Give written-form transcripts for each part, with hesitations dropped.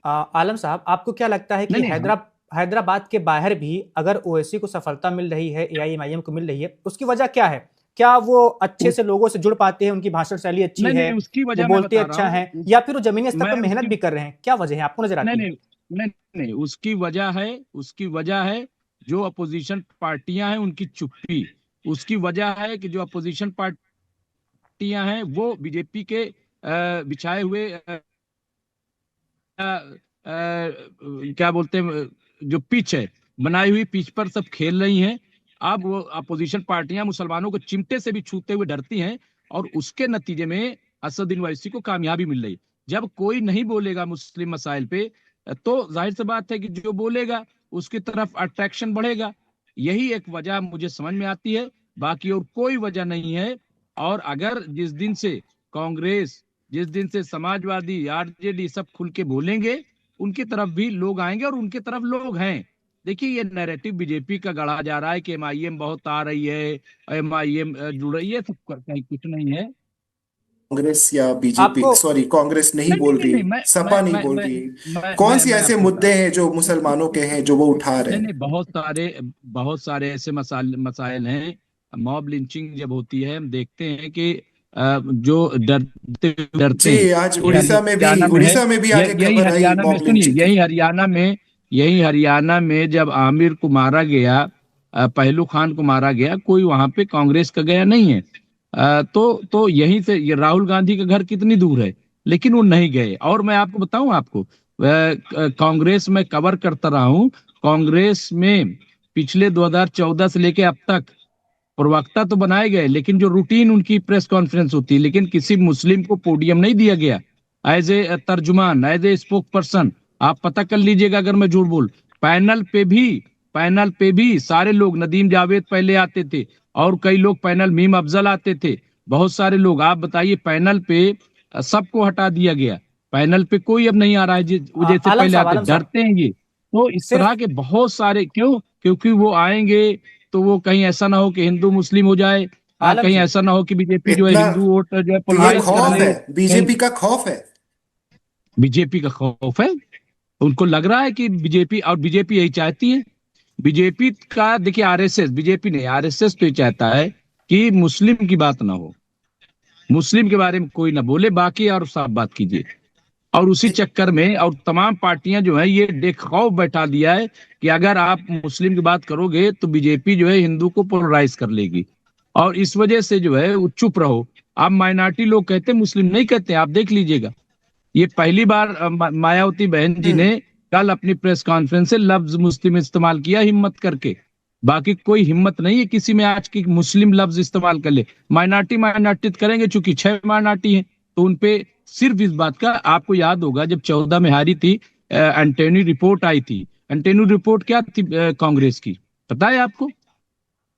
आलम साहब, आपको क्या लगता है कि नहीं नहीं हम हैदराबाद के बाहर भी अगर ओवैसी को सफलता मिल रही है, एआईएमआईएम को मिल रही है, उसकी वजह क्या है? क्या वो अच्छे उस से लोगों से जुड़ पाते हैं, उनकी भाषण शैली अच्छी नहीं है, नहीं उसकी वो वजह मैं बोलते बता रहा अच्छा हूँ हैं, या फिर वो जमीनी स्तर मैं पर मेहनत उसकी भी कर रहे हैं? क्या वजह है आपको नजर नहीं आती है? नहीं नहीं नहीं उसकी वजह है जो अपोजिशन पार्टियां हैं उनकी चुप्पी। उसकी वजह है कि जो अपोजिशन पार्टियां हैं वो बीजेपी के बिछाए हुए क्या बोलते हैं जो पिच है, बनाई हुई पिच पर सब खेल रही हैं। अब वो अपोजिशन पार्टियां मुसलमानों को चिमटे से भी छूते हुए डरती हैं, और उसके नतीजे में असदुद्दीन ओवैसी को कामयाबी मिल रही। जब कोई नहीं बोलेगा मुस्लिम मसाइल पे, तो जाहिर सी बात है कि जो बोलेगा उसकी तरफ अट्रैक्शन बढ़ेगा। यही एक वजह मुझे समझ में आती है, बाकी और कोई वजह नहीं है। और अगर जिस दिन से समाजवादी आरजेडी सब खुल के बोलेंगे, उनकी तरफ भी लोग आएंगे, और उनकी तरफ लोग हैं। देखिए, ये नैरेटिव बीजेपी का गढ़ा जा रहा है कि एमआईएम बहुत आ रही है, एमआईएम जुड़ रही है, सब कहीं कुछ नहीं है। कांग्रेस या बीजेपी, आपको सॉरी, कांग्रेस नहीं नहीं नहीं बोल नहीं रही, नहीं सपा नहीं बोल रही। कौन सी मैं ऐसे आपको बता मुद्दे हैं जो मुसलमानों के हैं जो वो उठा रहे नहीं हैं? नहीं बहुत सारे ऐसे मसाइल हैं। मॉब लिंचिंग जब होती है, हम देखते हैं कि जो डरते डरते जी, हैं। आज ये हरियाणा में है। उड़ीसा में भी आज एक यही खबर आई हरियाणा में, मॉब सुनिए, लिंचिंग की। यही हरियाणा में जब आमिर को मारा गया, पहलू खान को मारा गया, कोई वहां पे कांग्रेस का गया नहीं है। तो यहीं से ये राहुल गांधी का घर कितनी दूर है, लेकिन वो नहीं गए। और मैं आपको बताऊं, कांग्रेस में कवर करता रहा हूं। कांग्रेस में पिछले 2014 से लेके अब तक प्रवक्ता तो बनाए गए, लेकिन जो रूटीन उनकी प्रेस कॉन्फ्रेंस होती है, लेकिन किसी मुस्लिम को पोडियम नहीं दिया गया एज ए तर्जुमान, एज ए स्पोक पर्सन। आप पता कर लीजिएगा अगर मैं झूठ बोल। पैनल पे भी पैनल पे भी सारे लोग, नदीम जावेद पहले आते थे, और कई लोग पैनल, मीम अफजल आते थे, बहुत सारे लोग। आप बताइए, पैनल पे सबको हटा दिया गया। पैनल पे कोई अब नहीं आ रहा है जैसे पहले आते। आलम साहब, डरते हैं ये। तो इस सिर्फ तरह के बहुत सारे, क्यों? क्योंकि वो आएंगे तो वो कहीं ऐसा ना हो कि हिंदू मुस्लिम हो जाए। आलम कहीं जी, ऐसा ना हो कि बीजेपी जो है इतना हिंदू वोट जो है तो ये आलम पोलराइज जी, कर खौफ आलम ले है, जी, कहीं। बीजेपी का खौफ है। बीजेपी का खौफ है। उनको लग रहा है कि बीजेपी यही चाहती है। बीजेपी का देखिए, आरएसएस, बीजेपी नहीं, आरएसएस तो ये चाहता है कि मुस्लिम की बात ना हो, मुस्लिम के बारे में कोई ना बोले, बाकी और सब बात कीजिए। और उसी चक्कर में और तमाम पार्टियां जो है ये देख खौफ बैठा दिया है कि अगर आप मुस्लिम की बात करोगे तो बीजेपी जो है हिंदू को पोलराइज कर लेगी। और इस वजह से जो है वो चुप रहो। आप माइनॉरिटी लोग कहते हैं, मुस्लिम नहीं कहते, आप देख लीजिएगा। ये पहली बार मायावती बहन जी ने हम्म। कल अपनी प्रेस कॉन्फ्रेंस से लफ्ज मुस्लिम इस्तेमाल किया, हिम्मत करके। बाकी कोई हिम्मत नहीं है किसी में आज की मुस्लिम लफ्ज इस्तेमाल कर ले। माइनॉरिटी माइनॉरिटी करेंगे, चूंकि 6 माइनॉरिटी है, तो उनपे सिर्फ इस बात का, आपको याद होगा जब 14 में हारी थी, एंटेनी रिपोर्ट आई थी। एंटेनी रिपोर्ट क्या थी कांग्रेस की, पता है आपको?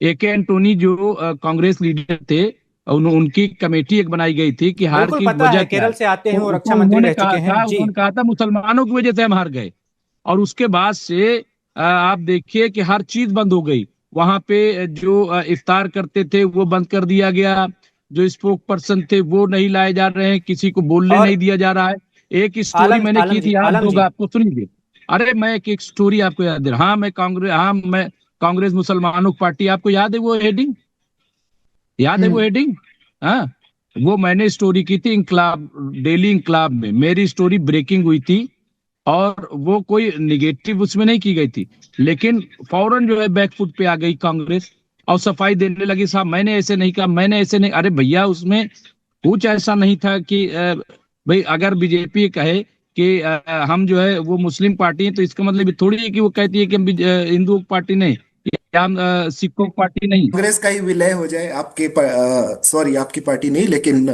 ए के एंटोनी जो कांग्रेस लीडर थे, उनकी कमेटी एक बनाई गई थी कि हार बिल्कुल की पता वजह है, क्या है। केरल से आते हैं तो वो, रक्षा तो मंत्री उन्होंने रह चुके कहा हैं था जी। उन्होंने कहा था मुसलमानों की वजह से हम हार गए। और उसके बाद से आप देखिए कि हर चीज बंद हो गई। वहां पे जो इफ्तार करते थे वो बंद कर दिया गया, जो स्पोक पर्सन थे वो नहीं लाए जा रहे हैं, किसी को बोलने नहीं और दिया जा रहा है। एक स्टोरी मैंने की थी, आप आलम लोग, जी, आपको सुनिए। अरे मैं एक स्टोरी आपको याद दे रहा, हाँ मैं कांग्रेस मुसलमानों की पार्टी, आपको याद है वो हेडिंग? याद है वो हम्म। हेडिंग? हाँ, वो मैंने स्टोरी की थी इंकलाब, डेली इंकलाब में मेरी स्टोरी ब्रेकिंग हुई थी। और वो कोई निगेटिव उसमें नहीं की गई थी, लेकिन फौरन जो है बैकफुट पे आ गई कांग्रेस, और सफाई देने लगी, साहब मैंने ऐसे नहीं कहा, मैंने ऐसे नहीं। अरे भैया, उसमें कुछ ऐसा नहीं था कि भाई अगर बीजेपी कहे कि हम जो है वो मुस्लिम पार्टी है, तो इसका मतलब ये थोड़ी है कि वो कहती है कि हम हिंदू पार्टी नहीं, या हम सिखों की पार्टी नहीं। कांग्रेस का ही विलय हो जाए आपके, सॉरी, आपकी पार्टी नहीं, लेकिन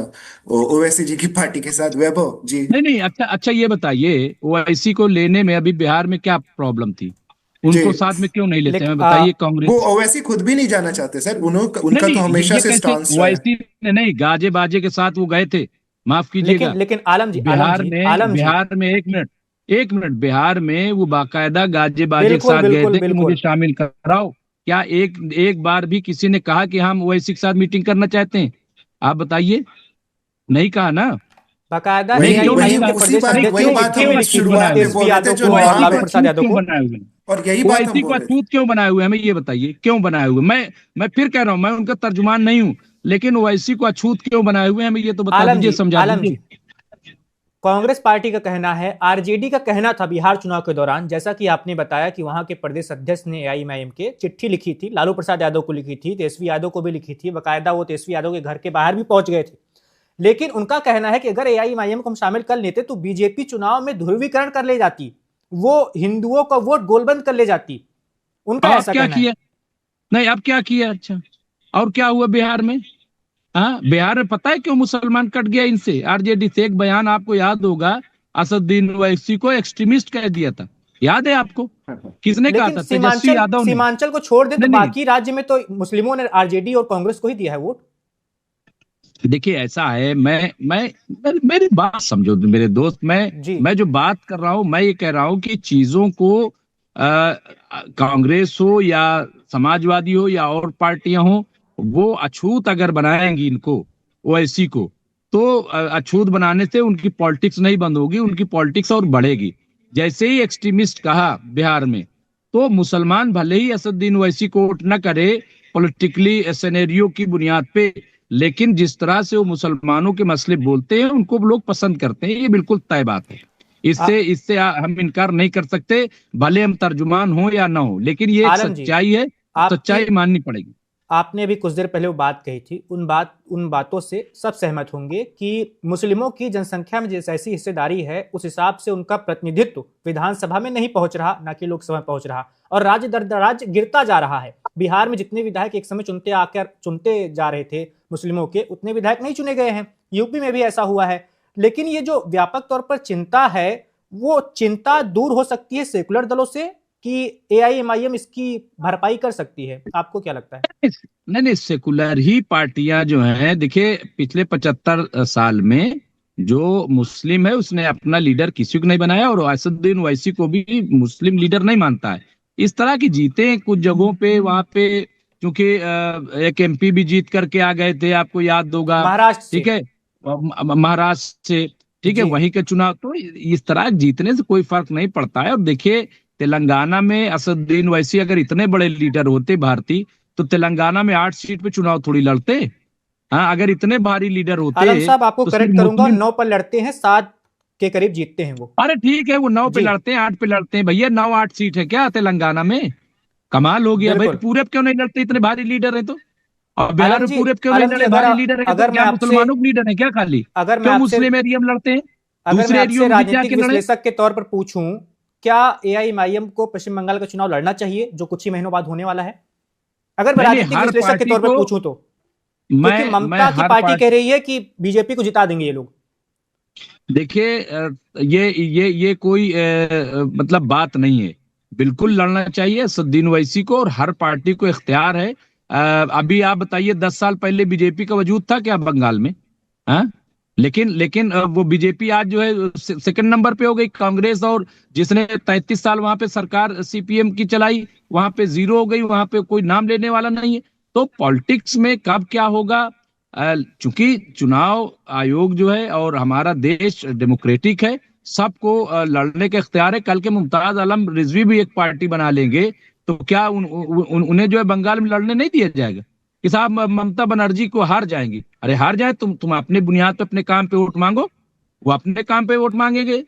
ओवैसी जी की पार्टी के साथ, वैभव जी। नहीं नहीं, अच्छा अच्छा, ये बताइए ओवैसी को लेने में अभी बिहार में क्या प्रॉब्लम थी? जी, उनको साथ में क्यों नहीं लेते हैं, लेकिन बताइए वो कांग्रेस। ओवैसी खुद भी नहीं जाना चाहते सर, नहीं उनका तो नहीं, हमेशा ये से कैसे स्टांस रहा है। ओवैसी ने नहीं, गाजे बाजे के साथ वो गए थे, माफ कीजिएगा। लेकिन आलम जी, आलम जी, बिहार में, एक मिनट, बिहार में वो बाकायदा गाजे बाजे के बिल्कुल साथ गए बिल्कुल थे कि मुझे बिल्कुल। शामिल कराओ। क्या एक एक बार भी किसी ने कहा कि हम ओवैसी के साथ मीटिंग करना चाहते हैं? आप बताइए, नहीं कहा ना। बाकायदा वही क्यों वही AIMIM के उसी प्रदेश बात अध्यक्ष वही ने बात चिट्ठी भी हम लिखी थी शुरुआत में तेजस्वी बोल रहे थे, यादव जो को और नॉन लालू प्रसाद यादव को। बनाए हुए हैं? और यही बात हम ओवैसी को बोल रहे थे। अछूत क्यों बनाए हुए हैं? हमें ये बताइए, क्यों बनाए हुए? मैं फिर कह रहा हूं, मैं उनका तर्जुमान नहीं हूं, लेकिन ओवैसी को अछूत क्यों बनाए हुए हैं, हमें ये तो बता आलम दीजिए, जी, समझा आलम जी, दीजिए। कांग्रेस पार्टी का कहना है, आरजेडी का कहना था बिहार चुनाव के दौरान, जैसा कि आपने बताया कि वहां के प्रदेश अध्यक्ष ने एआईएमआईएम के चिट्ठी लिखी थी, लालू प्रसाद यादव को लिखी थी, तेजस्वी यादव को भी लिखी थी, बकायदा वो तेजस्वी यादव के घर के बाहर भी पहुंच गए थे। लेकिन उनका कहना है कि अगर एआईएमआईएम को हम शामिल कर लेते तो बीजेपी चुनाव में ध्रुवीकरण कर ले जाती, वो हिंदुओं का वोट गोलबंद कर ले जाती। उनका अब ऐसा क्या कहना है। किया? नहीं, अब क्या किया? अच्छा, और क्या हुआ बिहार में? हाँ, बिहार में पता है क्यों मुसलमान कट गया इनसे, आरजेडी से? एक बयान आपको याद होगा, असदुद्दीन ओवैसी को एक्सट्रीमिस्ट कह दिया था, याद है आपको? किसने कहा लेकिन था? तेजस्वी सीमांचल यादव ने। सीमांचल को छोड़ दें तो नहीं नहीं, बाकी राज्य में तो मुस्लिमों ने आरजेडी और कांग्रेस को ही दिया है वोट। देखिए ऐसा है, मेरी बात समझो मेरे दोस्त। जी, मैं जो बात कर रहा हूं, मैं ये कह रहा हूं कि चीजों को कांग्रेस हो या समाजवादी हो या और पार्टियां हो, वो अछूत अगर बनाएंगी इनको, ओवैसी को, तो अछूत बनाने से उनकी पॉलिटिक्स नहीं बंद होगी, उनकी पॉलिटिक्स और बढ़ेगी। जैसे ही एक्सट्रीमिस्ट कहा बिहार में, तो मुसलमान भले ही असदुद्दीन ओवैसी को वोट न करे पॉलिटिकली सिनेरियो की बुनियाद पे, लेकिन जिस तरह से वो मुसलमानों के मसले बोलते हैं उनको लोग पसंद करते हैं, ये बिल्कुल तय बात है। आ, इससे हम इनकार नहीं कर सकते, भले हम तर्जुमान हो या ना हो, लेकिन ये एक आलम जी, सच्चाई है, आपकी सच्चाई माननी पड़ेगी। आपने अभी कुछ देर पहले वो बात कही थी, उन बातों से सब सहमत होंगे कि मुस्लिमों की जनसंख्या में जैसी हिस्सेदारी है उस हिसाब से उनका प्रतिनिधित्व विधानसभा में नहीं पहुंच रहा, ना कि लोकसभा में पहुंच रहा, और राज्य दर राज्य गिरता जा रहा है। बिहार में जितने विधायक एक समय चुनते जा रहे थे मुस्लिमों के, उतने विधायक नहीं चुने गए हैं। यूपी में भी ऐसा हुआ है। लेकिन ये जो व्यापक तौर पर चिंता है, वो चिंता दूर हो सकती है सेकुलर दलों से कि एआईएमआईएम इसकी भरपाई कर सकती है? आपको क्या लगता है? नहीं नहीं, सेकुलर ही पार्टियां जो हैं, देखिए पिछले 75 साल में जो मुस्लिम है उसने अपना लीडर किसी को नहीं बनाया, और असदुद्दीन ओवैसी को भी मुस्लिम लीडर नहीं मानता है। इस तरह की जीते हैं कुछ जगहों पे, वहां पे क्योंकि एक एमपी भी जीत करके आ गए थे, आपको याद होगा। महाराष्ट्र ठीक से। है, महाराष्ट्र से, ठीक है, जी, वहीं के चुनाव। तो इस तरह जीतने से कोई फर्क नहीं पड़ता है। और देखिए तेलंगाना में असदुद्दीन ओवैसी अगर इतने बड़े लीडर होते भारतीय, तो तेलंगाना में 8 सीट पे चुनाव थोड़ी लड़ते। हाँ, अगर इतने भारी लीडर आलम होते साहब, आपको तो सिर्फ करेक्ट करूंगा, मुस्लिम। 9 पर लड़ते हैं, 7 के करीब जीतते हैं वो। अरे ठीक है, वो 9 पे जी, लड़ते हैं, 8 पे लड़ते हैं भैया, 9 8 सीट है क्या तेलंगाना में? कमाल हो गया भाई, बिल्कुल। पूरब क्यों नहीं लड़ते? इतने भारी लीडर है तो। और बिहार में पूरब क्यों नहीं आलम जी, लड़े? भारी लीडर है तो, अगर मैं क्या आपसे मुसलमानों के लीडर है क्या खाली? अगर मैं क्यों आपसे मुस्लिम एरिया में लड़ते हैं? अगर मैं दूसरे आपसे एरियो में भी राजनीतिक जाके लड़े। विश्लेषक के तौर पर पूछूं, क्या एआईएमआईएम को पश्चिम बंगाल का चुनाव लड़ना चाहिए जो कुछ ही महीनों बाद होने वाला है? अगर मैं नहीं नहीं, राजनीतिक हर विश्लेषक के पार्टी तौर पर को, पूछूं तो, क्योंकि मैं ममता की हर पार्टी पार्टी, कह रही है कि बीजेपी को जिता देंगे ये लोग। देखिए ये कोई मतलब बात नहीं है। बिल्कुल लड़ना चाहिए असदुद्दीन ओवैसी को, और हर पार्टी को इख्तियार है। अभी आप बताइए, 10 साल पहले बीजेपी का वजूद था क्या बंगाल में? हाँ, लेकिन वो बीजेपी आज जो है सेकंड नंबर पे हो गई। कांग्रेस, और जिसने 33 साल वहां पे सरकार सीपीएम की चलाई, वहां पे जीरो हो गई, वहां पे कोई नाम लेने वाला नहीं है। तो पॉलिटिक्स में कब क्या होगा, चूंकि चुनाव आयोग जो है और हमारा देश डेमोक्रेटिक है, सबको लड़ने का इख्तियार है। कल के मुमताज आलम रिजवी भी एक पार्टी बना लेंगे, तो क्या उन्हें जो है बंगाल में लड़ने नहीं दिया जाएगा कि साहब ममता बनर्जी को हार जाएंगी? अरे हार जाए, तुम अपने बुनियाद पे अपने काम पे वोट मांगो, वो अपने काम पे वोट मांगेंगे।